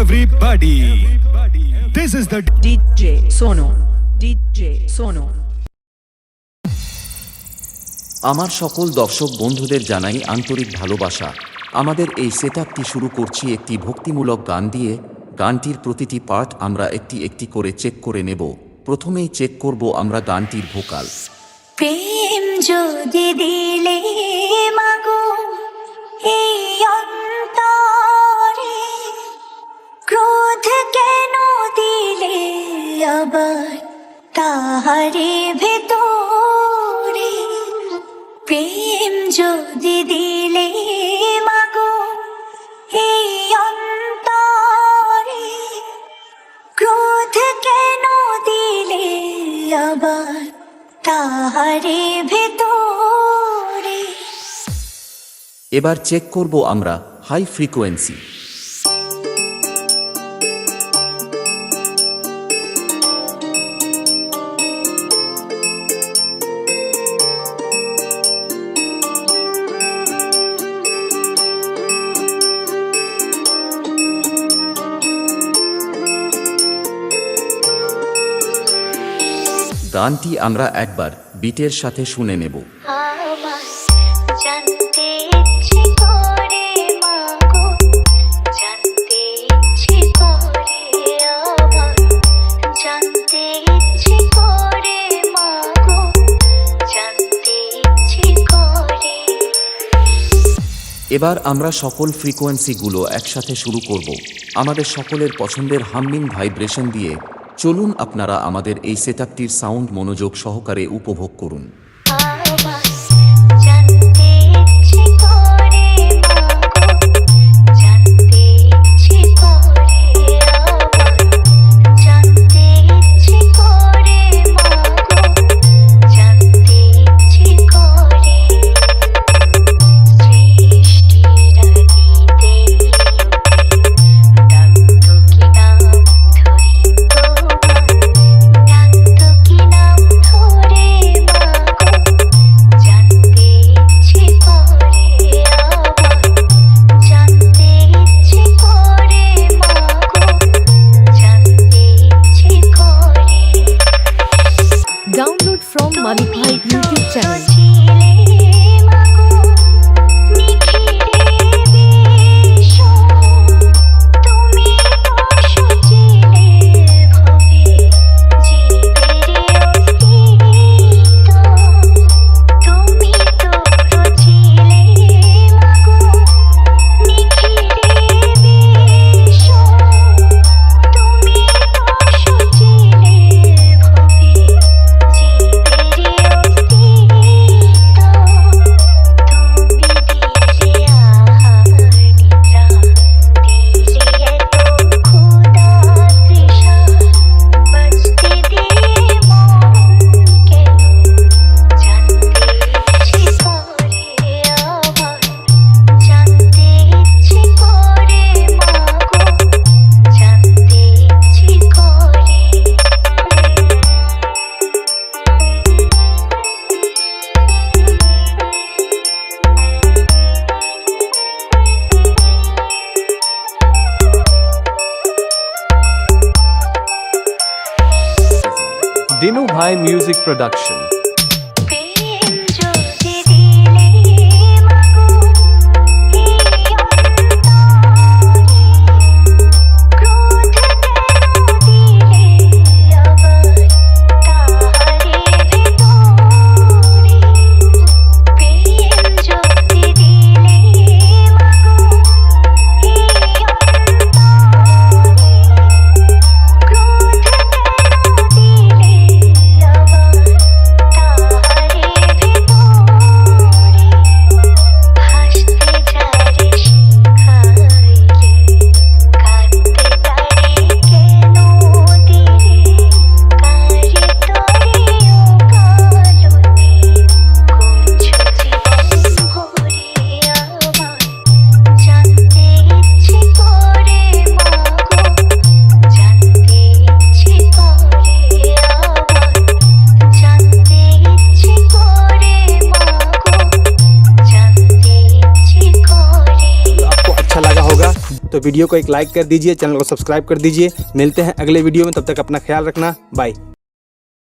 everybody. This is the DJ Sono. DJ Sono. আমার সকল দর্শক বন্ধুদের জানাই আন্তরিক ভালোবাসা। আমাদের এই সেটআপটি শুরু করছি একটি ভক্তিমূলক গান দিয়ে। গানটির প্রতিটি পার্ট আমরা একটি একটি করে চেক করে নেব। প্রথমেই চেক করব আমরা গানটির ভোকাল। প্রেম যদি দিলে মাগো এই অন্তরে, ক্রোধ কেন দিলে আবার তাহারে ভেতরে। প্রেম যদি দিলে মাগো এই অন্তরে, ক্রোধ কেন দিলে আবার তাহারে ভেতরে। এবার চেক করব আমরা হাই ফ্রিকোয়েন্সি। গানটি আমরা একবার বিটের সাথে শুনে নেব। আমার জানতে ইচ্ছে করে মাগো, জানতে ইচ্ছে করে আমার, জানতে ইচ্ছে করে মাগো, জানতে ইচ্ছে করে। এবার আমরা সকল ফ্রিকোয়েন্সিগুলো একসাথে শুরু করব আমাদের সকলের পছন্দের হামিং ভাইব্রেশন দিয়ে। চলুন আপনারা আমাদের এই সেটআপটির সাউন্ড মনোযোগ সহকারে উপভোগ করুন। আমার জানতে ইচ্ছে করে মাগো, জানতে ইচ্ছে করে আমার, জানতে ইচ্ছে করে মাগো, জানতে ইচ্ছে করে। সৃষ্টির আদিতে ডাকতো কি নাম ধরি তোমার, ডাকতো কি নাম ধরে মাগো, জানতে ইচ্ছে করে আমার, জানতে ইচ্ছে করে মাগো, জানতে ইচ্ছে করে। Download from Malik Bhai YouTube channel. ছিলে মাগো নিখিরে বেশ, তুমি তো সছিলে ভবে জীবের অস্তিত্ব। তুমি তো ছিলে মাগো নিখিরে বেশ, তুমি তো সছিলে ভবে জীবের অস্তিত্ব। তুমি দিলে আহার নিদ্রা, দিলে এত ক্ষুধা তৃষা, বাঁচতে দিয়ে মন কেন, জানতে ইচ্ছে করে আমার, জানতে ইচ্ছে করে মাগো, জানতে ইচ্ছে করে। Dinu Bhai Music Production. প্রেম যদি দিলে মাগো এই অন্তরে, ক্রোধ কেন দিলে আবার তাহারে ভেতরে। প্রেম যদি দিলে মাগো এই অন্তরে, ক্রোধ কেন দিলে আবার वीडियो को एक लाइक कर दीजिए, चैनल को सब्सक्राइब कर दीजिए। मिलते हैं अगले वीडियो में, तब तक अपना ख्याल रखना। बाय।